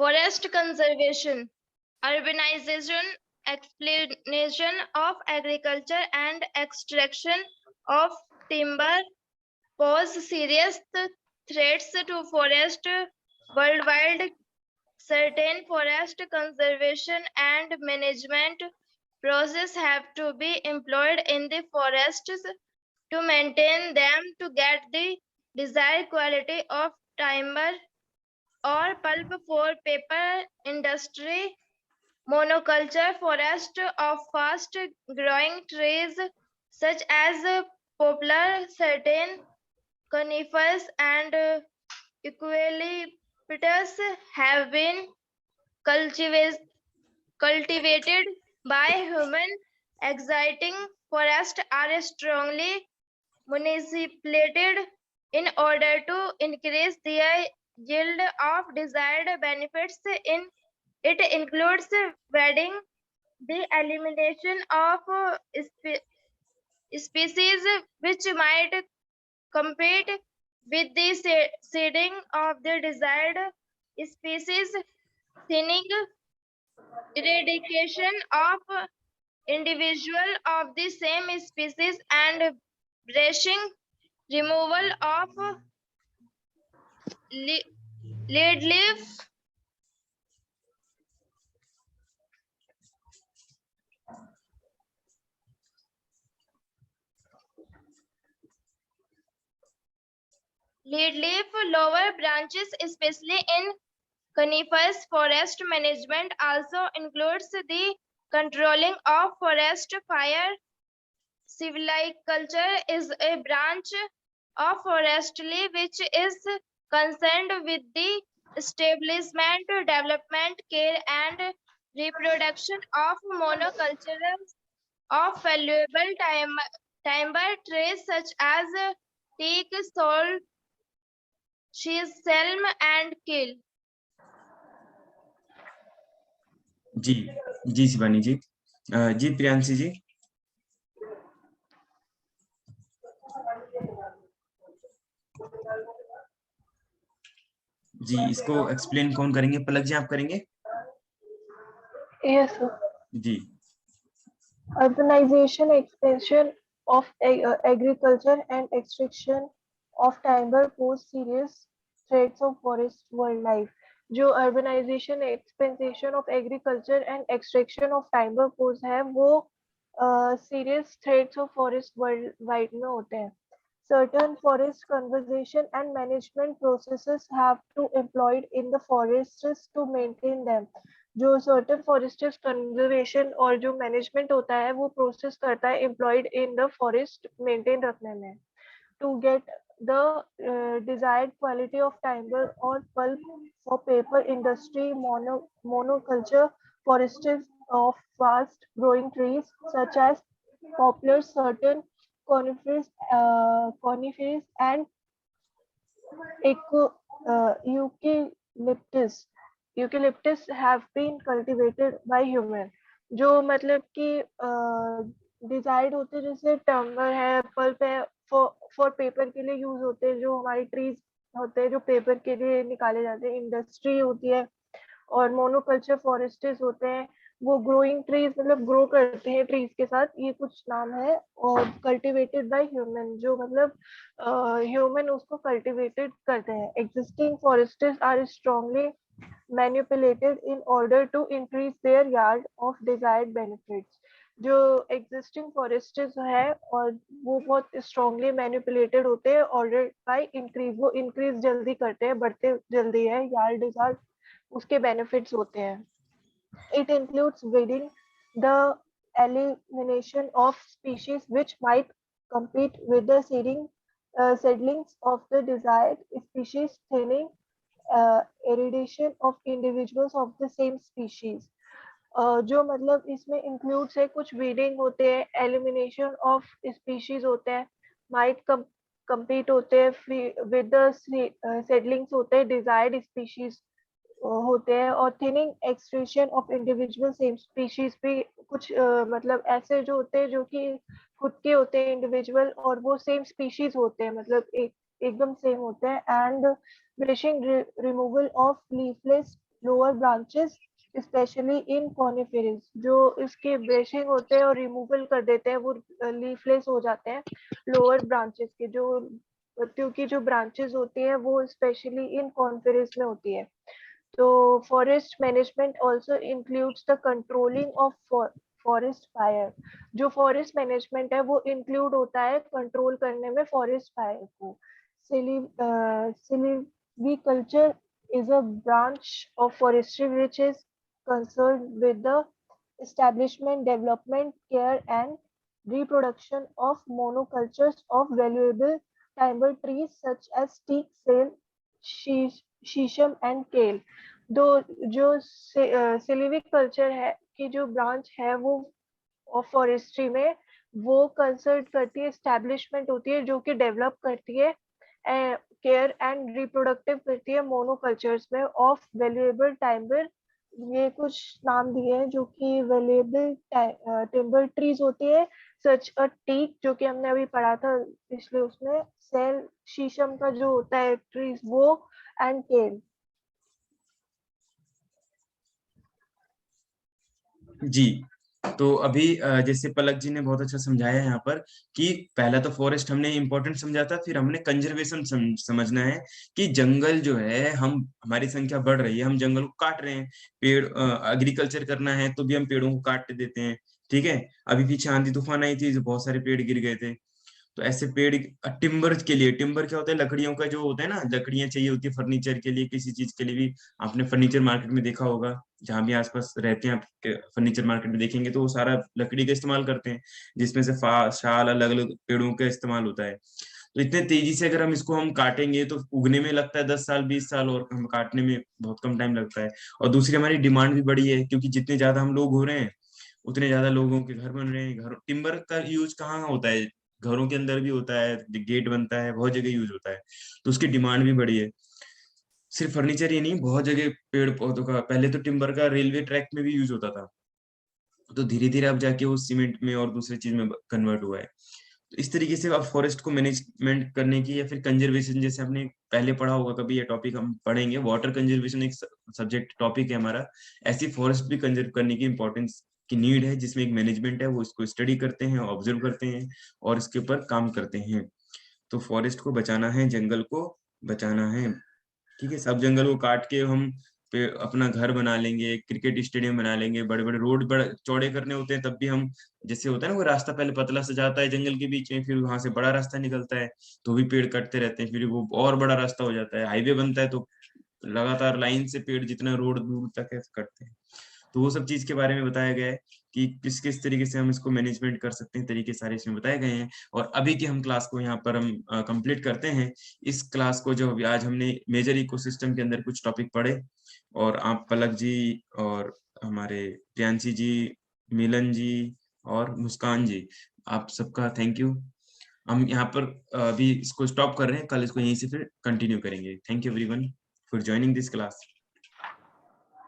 Forest conservation, urbanization, explanation of agriculture and extraction of timber pose serious threats to forest worldwide. Certain forest conservation and management processes have to be employed in the forests to maintain them to get the desired quality of timber or pulp for paper industry. monoculture forest of fast growing trees such as poplar, certain conifers, and eucalyptus have been cultivated by human. Existing forests are strongly manipulated in order to increase their yield of desired benefits. It includes weeding, the elimination of species which might compete with the seeding of the desired species, thinning, eradication of individual of the same species, and brushing, removal of lead leaf. Lead leaf lower branches, especially in coniferous forest management, also includes the controlling of forest fire. Silviculture is a branch of forestry which is concerned with the establishment, development, care, and reproduction of monocultures of valuable timber trees such as teak, salt, selm, and kil. जी जी शिवानी जी। जी प्रियांशी जी। जी इसको explain कौन करेंगे? पलक जी आप करेंगे? Yes, sir. Ji Urbanization, expansion of agriculture and extraction of timber pose serious threats of forest wildlife. जो urbanization, expansion of agriculture and extraction of timber pose है वो serious threats of forest wildlife में होते हैं. Certain forest conservation and management processes have to employed in the forests to maintain them. जो certain forest conservation और जो management होता है वो process करता है employed in the forest maintain रखने में. To get the desired quality of timber or pulp for paper industry, monoculture forests of fast growing trees such as poplars, certain conifers and eucalyptus have been cultivated by human. जो मतलब कि डिजाइड होते हैं जैसे टम्बर है, pulp है, for paper के लिए यूज होते हैं, जो हमारी ट्रीज होते हैं जो पेपर के लिए निकाले जाते हैं, इंडस्ट्री होती है, और मोनोकल्चर फॉरेस्ट्स होते हैं वो ग्रोइंग ट्रीज मतलब ग्रो करते हैं ट्रीज के साथ, ये कुछ नाम है, और कल्टिवेटेड बाय ह्यूमन जो मतलब ह्यूमन उसको कल्टिवेटेड करते हैं. Existing forests are strongly manipulated in order to increase their yard of desired benefits. जो एग्जिस्टिंग फॉरेस्ट्स है और वो बहुत स्ट्रांगली मैनिपुलेटेड होते हैं ऑर्डर बाय इंक्रीज, वो इंक्रीज जल्दी करते हैं, बढ़ते जल्दी है, यार्ड डिजायर्ड उसके बेनिफिट्स होते हैं. It includes weeding, the elimination of species which might compete with the seedlings of the desired species, thinning, eradation of individuals of the same species. जो मतलब इसमें includes है कुछ weeding होते हैं, elimination of species होते हैं, might compete होते हैं with the seedlings होते हैं, desired species होते हैं, और thinning extraction of individual same species भी कुछ मतलब ऐसे जो होते हैं जो कि खुद के होते हैं इंडिविजुअल और वो सेम स्पीशीज होते हैं, मतलब एकदम सेम होते हैं. And brushing removal of leafless lower branches specially in coniferous, जो इसके ब्रशिंग होते हैं और रिमूवल कर देते हैं, वो लीफलेस हो जाते हैं लोअर ब्रांचेस के, जो क्योंकि जो ब्रांचेस होती हैं वो स्पेशली इन कॉनिफेरस में होती है. So forest management also includes the controlling of forest fire. जो forest management है वो include होता है control करने में forest fire को. Silviculture is a branch of forestry which is concerned with the establishment, development, care, and reproduction of monocultures of valuable timber trees such as teak, sail, शीशम and केल। दो जो silviculture है की जो ब्रांच है वो फॉरेस्ट्री में वो कंसर्न करती है, एस्टैब्लिशमेंट होती है जो कि डेवलप करती है, केयर एंड रिप्रोडक्टिव करती है मोनोकल्चर्स में ऑफ वैल्यूएबल टाइम्बर। ये कुछ नाम दिए हैं जो कि वैल्यूएबल टिम्बर ट्रीज होती है, सच अ टीक जो कि हमने अभी पढ़ा था पिछले उसमें, सेल शीशम का जो होता है ट्रीज वो, एंड केल। जी, तो अभी जैसे पलक जी ने बहुत अच्छा समझाया यहाँ पर कि पहला तो फॉरेस्ट हमने इम्पोर्टेंट समझा था, फिर हमने कंजर्वेशन समझना है कि जंगल जो है, हमारी संख्या बढ़ रही है, हम जंगल को काट रहे हैं, पेड़ एग्रीकल्चर करना है तो भी हम पेड़ों को काट देते हैं। ठीक है, अभी पीछे आंधी तूफान आई थी, बहुत सारे पेड़ गिर गए थे। तो ऐसे पेड़ टिम्बर के लिए, टिम्बर क्या होता है, लकड़ियों का जो होता है ना, लकड़ियां चाहिए होती है फर्नीचर के लिए, किसी चीज के लिए भी। आपने फर्नीचर मार्केट में देखा होगा, जहां भी आसपास रहते हैं आप फर्नीचर मार्केट में देखेंगे तो वो सारा लकड़ी का इस्तेमाल करते हैं, जिसमें से शाल अलग अलग पेड़ों का इस्तेमाल होता है। तो इतने तेजी से अगर हम इसको काटेंगे तो उगने में लगता है 10 साल 20 साल, और हम काटने में बहुत कम टाइम लगता है। और दूसरी हमारी डिमांड भी बढ़ी है, क्योंकि जितने ज्यादा हम लोग हो रहे हैं उतने ज्यादा लोगों के घर बन रहे हैं। घर टिम्बर का यूज कहाँ होता है, घरों के अंदर भी होता है, गेट बनता है, बहुत जगह यूज होता है, तो उसकी डिमांड भी बढ़ी है। सिर्फ फर्नीचर ही नहीं, बहुत जगह पेड़ पौधों का, पहले तो टिम्बर का रेलवे ट्रैक में भी यूज होता था, तो धीरे धीरे अब जाके वो सीमेंट में और दूसरी चीज में कन्वर्ट हुआ है। तो इस तरीके से अब फॉरेस्ट को मैनेजमेंट करने की, या फिर कंजर्वेशन, जैसे हमने पहले पढ़ा होगा कभी, ये टॉपिक हम पढ़ेंगे, वाटर कंजर्वेशन एक सब्जेक्ट टॉपिक है हमारा। ऐसी फॉरेस्ट भी कंजर्व करने की इंपॉर्टेंस की नीड है, जिसमें एक मैनेजमेंट है, वो इसको स्टडी करते हैं, ऑब्जर्व करते हैं और इसके ऊपर काम करते हैं। तो फॉरेस्ट को बचाना है, जंगल को बचाना है। ठीक है, सब जंगल को काट के हम अपना घर बना लेंगे, क्रिकेट स्टेडियम बना लेंगे, बड़े बड़े रोड बड़े चौड़े करने होते हैं, तब भी हम, जैसे होता है ना, वो रास्ता पहले पतला से जाता है जंगल के बीच में, फिर वहां से बड़ा रास्ता निकलता है, तो भी पेड़ कटते रहते हैं, फिर वो और बड़ा रास्ता हो जाता है, हाईवे बनता है, तो लगातार लाइन से पेड़ जितना रोड दूर तक है कटते हैं। तो वो सब चीज के बारे में बताया गया है कि किस किस तरीके से हम इसको मैनेजमेंट कर सकते हैं, तरीके सारे इसमें बताए गए हैं। और अभी की हम क्लास को यहाँ पर हम कंप्लीट करते हैं। इस क्लास को जो आज हमने मेजर इकोसिस्टम के अंदर कुछ टॉपिक पढ़े, और आप पलक जी और हमारे प्रियांशी जी, मिलन जी और मुस्कान जी, आप सबका थैंक यू। हम यहाँ पर अभी इसको स्टॉप कर रहे हैं, कल इसको यहीं से फिर कंटिन्यू करेंगे। Thank you everyone for joining this class.